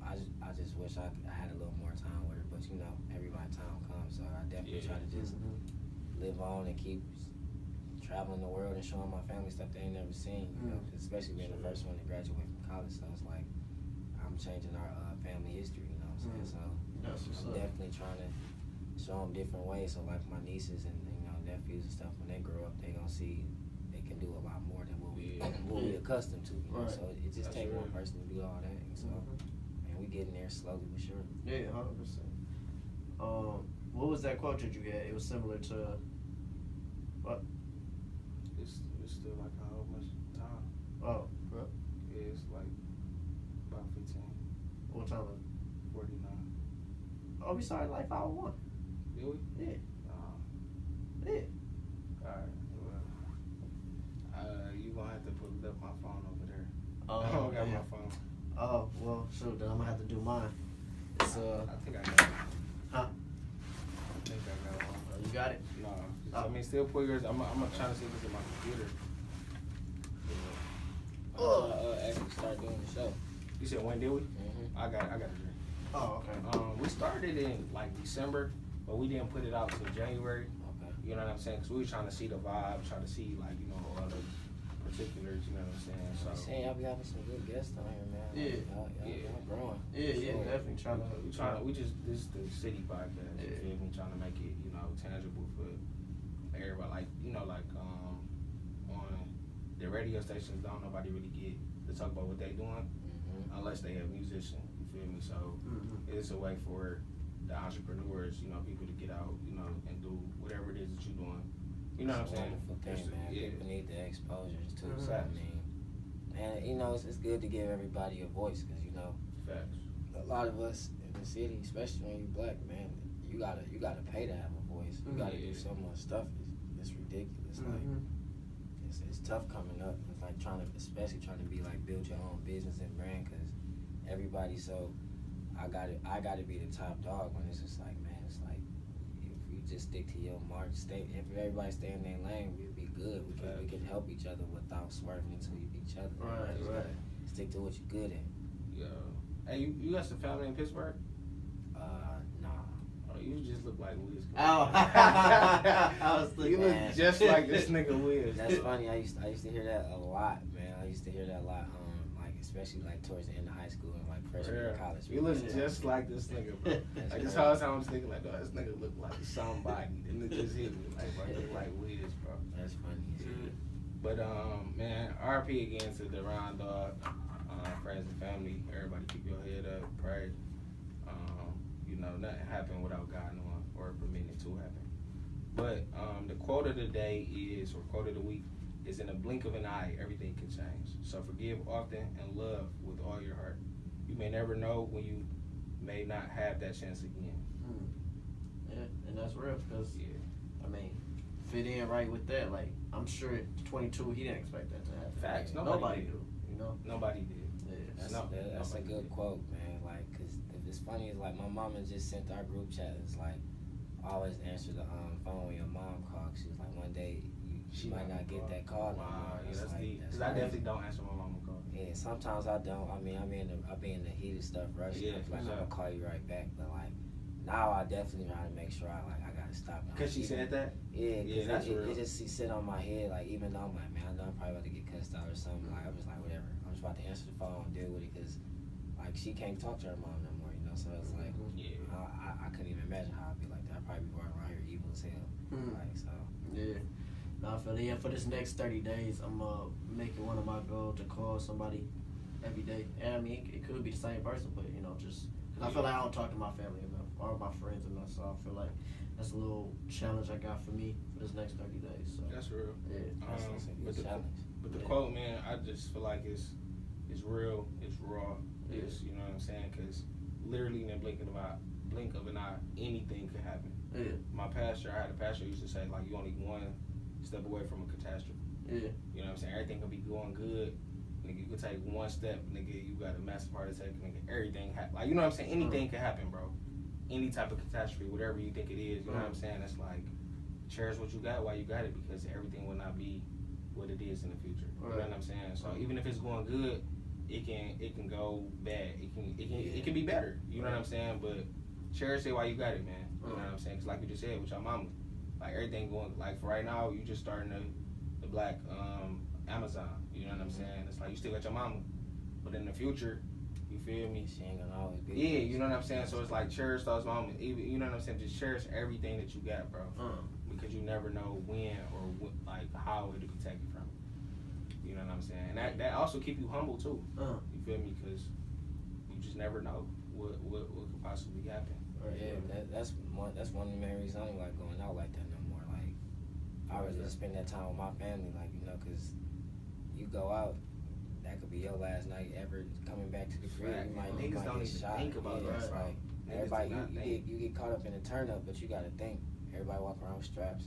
wish I had a little more time with her, but everybody time comes, so I definitely try to just live on and keep traveling the world and showing my family stuff they ain't never seen, especially being the first one to graduate from college, so it's I'm changing our family history, you know what I'm saying, so I'm definitely trying to show them different ways, so my nieces and nephews and stuff, when they grow up, they gonna see they can do a lot more than what we accustomed to, so it just takes one person to do all that, so we getting there slowly but surely. Yeah, 100%. What was that quote that you had? It was similar to what? It's still how much time? Oh, bro. Yeah, it's about 15. What time was it? 49. Oh, we started hour 1. Did we? Yeah. Yeah. Alright. Well, you gonna have to put up my phone over there. Oh, I don't got my phone. Oh, well, shoot, then I'm gonna have to do mine. It's I think I got it. Huh? I think I got one. Oh, you got it? No. Still put yours. I'm trying to see if it's in my computer. Actually start doing the show. You said when did we? I got it. Oh, okay. We started in December, but we didn't put it out till January. Okay. You know what I'm saying? Because we were trying to see the vibe, trying to see all the particulars. You know what I'm saying? So y'all be having some good guests on here, man. Y'all growing. Yeah, definitely trying to. This is the city podcast. You feel me? Trying to make it tangible for everybody. On the radio stations, don't nobody really get to talk about what they doing unless they have musicians. You feel me? So it's a way for the entrepreneurs, people to get out, and do whatever it is that you're doing. You know what I'm saying? Wonderful thing, man. People need the exposure too. Exactly. And it's good to give everybody a voice because Facts. A lot of us in the city, especially when you're black, man, you gotta pay to have a voice. You gotta do so much stuff. It's ridiculous. It's tough coming up. It's especially trying to be build your own business and brand because everybody so. I gotta be the top dog when it's just like, man, it's like if you just stick to your march, if everybody stay in their lane, we'll be good. We can help each other without swerving until you beat each other. Right. Stick to what you're good at. Yeah. Hey, you got some family in Pittsburgh? Nah. Oh, you just look like Wiz. Oh, I was you look just like this nigga Wiz. That's funny. I used to hear that a lot, man. I used to hear that a lot. Like especially like towards the end of high school and like freshman year of college. You look just like this nigga, bro. Like this whole time I was thinking like, oh, this nigga look like somebody. Then it just hit me like, bro, look like Wiz, bro. That's funny. But man, RP again to the Round Dog, friends and family. Everybody keep your head up, pray. You know, nothing happened without God knowing or permitting it to happen. But the quote of the day is, or quote of the week, is in a blink of an eye, everything can change. So forgive often and love with all your heart. You may never know when you may not have that chance again. Yeah, and that's real because, I mean, fit in right with that. Like, I'm sure at 22, he didn't expect that to happen. Facts. Nobody do, you know? Nobody did. Yeah, that's a good quote, man. Like, because it's funny, it's like my mama just sent our group chat. It's like, always answer the phone when your mom calls. She was like, one day she might not get that call. Wow, yeah, that's like, deep. Because I definitely don't answer my mama call. Yeah, sometimes I don't. I mean, I be in the heated stuff, rushing. Yeah, like I'm gonna call you right back, but like now I definitely try to make sure I gotta stop. Because she said that. Yeah, because that's real. It just sit on my head. Like even though I'm like, man, I know I'm probably about to get cussed out or something. Like I'm just like, whatever. I'm just about to answer the phone and deal with it because like she can't talk to her mom no more, you know. So it's like, I couldn't even imagine how I'd be like that. I'd probably be going around here evil as hell. Like so. Yeah. No, I feel it. Yeah, for this next 30 days, I'm making one of my goals to call somebody every day. And I mean, it could be the same person, but you know, just cause I feel like I don't talk to my family enough or my friends enough, so I feel like that's a little challenge I got for me for this next 30 days. So that's real. Yeah, that's a good challenge. But the quote, man, I just feel like it's real, it's raw, it's you know what I'm saying? Because literally in the blink of an eye, anything could happen. Yeah. I had a pastor who used to say like, you only one step away from a catastrophe. Yeah. You know what I'm saying? Everything could be going good. Nigga, you could take one step, nigga, you got a massive heart attack, nigga, everything like, you know what I'm saying? Anything could happen, bro. Any type of catastrophe, whatever you think it is, you know what I'm saying? It's like, cherish what you got while you got it because everything will not be what it is in the future. You know what I'm saying? So even if it's going good, it can go bad. It can be better. You know what I'm saying? But cherish it while you got it, man. You know what I'm saying? Cause like you just said with your mama, like everything going like for right now, you just starting the black Amazon. You know what I'm saying? It's like you still got your mama, but in the future, you feel me? She ain't gonna always be. Yeah, you know what I'm saying. So it's like cherish those moments. Even you know what I'm saying. Just cherish everything that you got, bro. Because you never know when or like how it'll be taken from you. You know what I'm saying? And that also keep you humble too. You feel me? Because you just never know what could possibly happen. Yeah, that's one of the main reasons I don't like going out like that no more. Like I would just spend that time with my family, like you know, because you go out, that could be your last night ever coming back to the crib. You might don't get even shot. think about that. Like everybody, you get caught up in the turn up, but you gotta think. Everybody walk around with straps.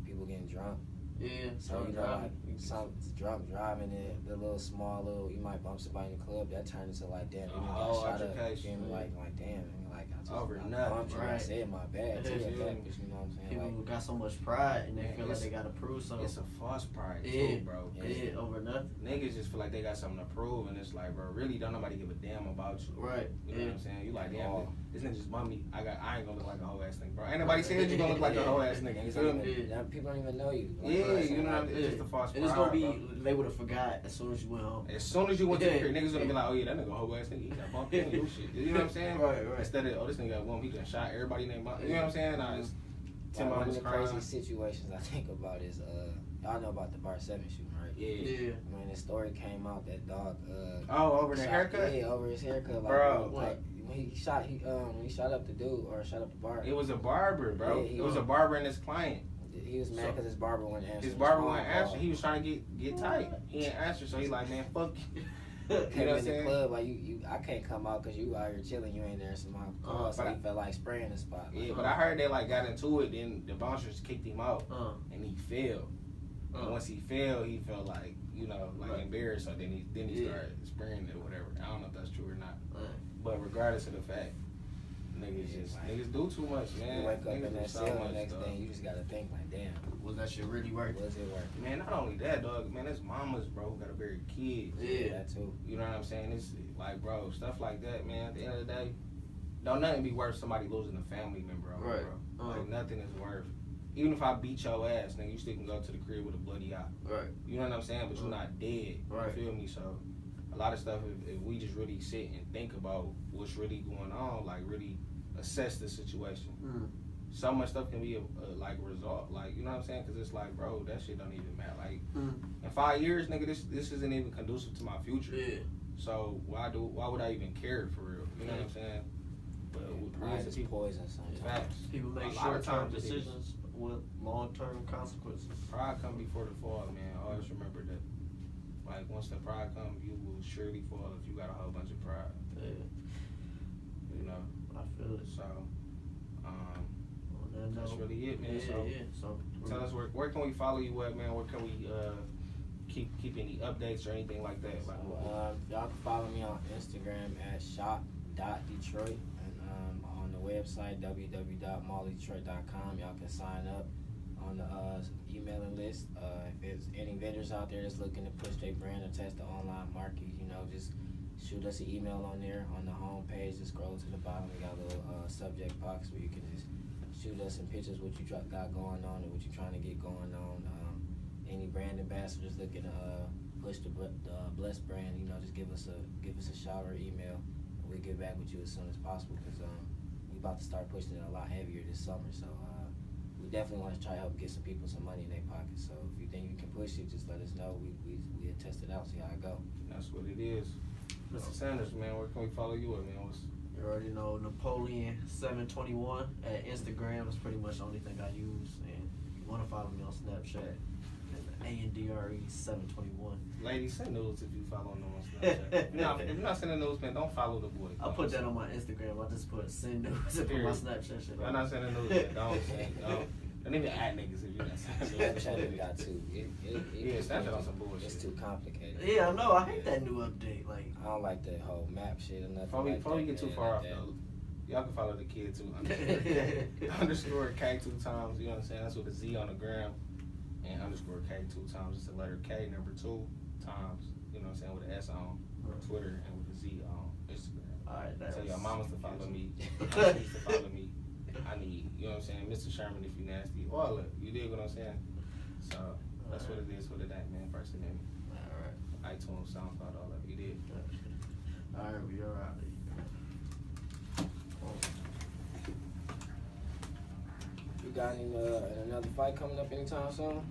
People getting drunk. Yeah, so you know, like some drunk driving in the small little, you might bump somebody in the club. That turns into like, damn, you got shot up. Like damn, like I just bumped you. I said my bad too. You know what I'm saying? People like, got so much pride and they feel like they gotta prove something. It's a false pride too, bro. Yeah, over nothing. Niggas just feel like they got something to prove, and it's like, bro, really don't nobody give a damn about you. Right. You know what I'm saying? You like, damn, this nigga just bummed me. I ain't gonna look like a whole ass nigga, bro. Ain't nobody said you gonna look like a whole ass nigga. You feel me? People don't even know you. You know, it's just a false pride. And it's gonna be, they would have forgot as soon as you went home. As soon as you went to the crib, niggas gonna be like, oh yeah, that nigga a whole ass nigga. He got bumped in and do shit. You know what I'm saying? Right. Instead of, oh, this nigga got bumped, he done shot everybody named Mom. You know what I'm saying? One of the crazy situations I think about is, y'all know about the Bar 7 shooting, right? Yeah. When the story came out, that dog. Over the haircut? Yeah, over his haircut. Like, bro, like, when he shot up the dude or shot up the bar. It was a barber, bro. Yeah, it was a barber and his client. He was mad because his barber wouldn't answer. His barber wouldn't answer. He was trying to get tight. He didn't answer, so he's like, man, fuck you. Came in the club like I can't come out because you out here chilling. You ain't there, so my call. So he felt like spraying the spot. Yeah, but I heard they like got into it. Then the bouncers kicked him out, and he fell. And once he fell, he felt like embarrassed. So then he started spraying it or whatever. I don't know if that's true or not. But regardless of the fact, niggas do too much, man. You wake up niggas in that cell the next day, you just gotta think like, damn, was that shit really working? Was it working? Man, not only that, dog. Man, it's mamas, bro, who gotta bury kids. Yeah, that too. You know what I'm saying? It's like, bro, stuff like that, man. At the end of the day, don't nothing be worth somebody losing a family member, right? Bro. Like nothing is worth. Even if I beat your ass, nigga, you still can go to the crib with a bloody eye. Right. You know what I'm saying? But you're not dead. Right. You feel me? So a lot of stuff, if we just really sit and think about what's really going on, like really assess the situation. So much stuff can be like resolved, like, you know what I'm saying? Because it's like, bro, that shit don't even matter. Like in 5 years, nigga, this isn't even conducive to my future. Yeah. So why would I even care for real? You know what I'm saying? But pride is poison sometimes. Facts. People make short-term decisions with long-term consequences. Pride come before the fall, man. Always remember that. Like once the pride comes, you will surely fall if you got a whole bunch of pride. Yeah. You know. I feel it. So, that's really it, man. Yeah, so tell us where can we follow you at, man? Where can we keep any updates or anything like that? So, y'all can follow me on Instagram at shop.detroit and on the website www.malldetroit.com. Y'all can sign up on the emailing list. If there's any vendors out there that's looking to push their brand or test the online market, you know, just shoot us an email on there on the home page. Just scroll to the bottom. We got a little subject box where you can just shoot us some pictures what you got going on and what you're trying to get going on. Any brand ambassadors looking to push the Blessed brand, you know, just give us a shout or email, and we'll get back with you as soon as possible because we about to start pushing it a lot heavier this summer. So we definitely want to try to help get some people some money in their pockets. So if you think you can push it, just let us know. We'll test it out, see how it go. That's what it is. Mr. Sanders, man, where can we follow you at, man? You already know Napoleon721 at Instagram. That's pretty much the only thing I use. And you want to follow me on Snapchat, ANDRE721. Ladies, send nudes if you follow them on Snapchat. if you're not sending nudes, man, don't follow the boy. I'll put that on my Instagram. I'll just put send nudes and put my Snapchat shit on. I'm not sending nudes, man. Don't even add niggas if you're not sending nudes. Snapchat we got too. Snapchat on some bullshit. It's too complicated. Yeah, I know. I hate that new update. Like, I don't like that whole map shit or nothing. Before we get too far off though, y'all can follow the kid too. Underscore K 2 times. You know what I'm saying? That's with a Z on the gram. And underscore K 2 times. It's the letter K number 2 times. You know what I'm saying? With an S on Twitter and with a Z on Instagram. Alright, tell your mamas to follow me. My needs to follow me. I need, you know what I'm saying, Mr. Sherman if you nasty. All of it. You dig what I'm saying? So that's what it is for today, man. First and alright. iTunes, SoundCloud, all of it. You did. Alright, we are out. You got another fight coming up anytime soon?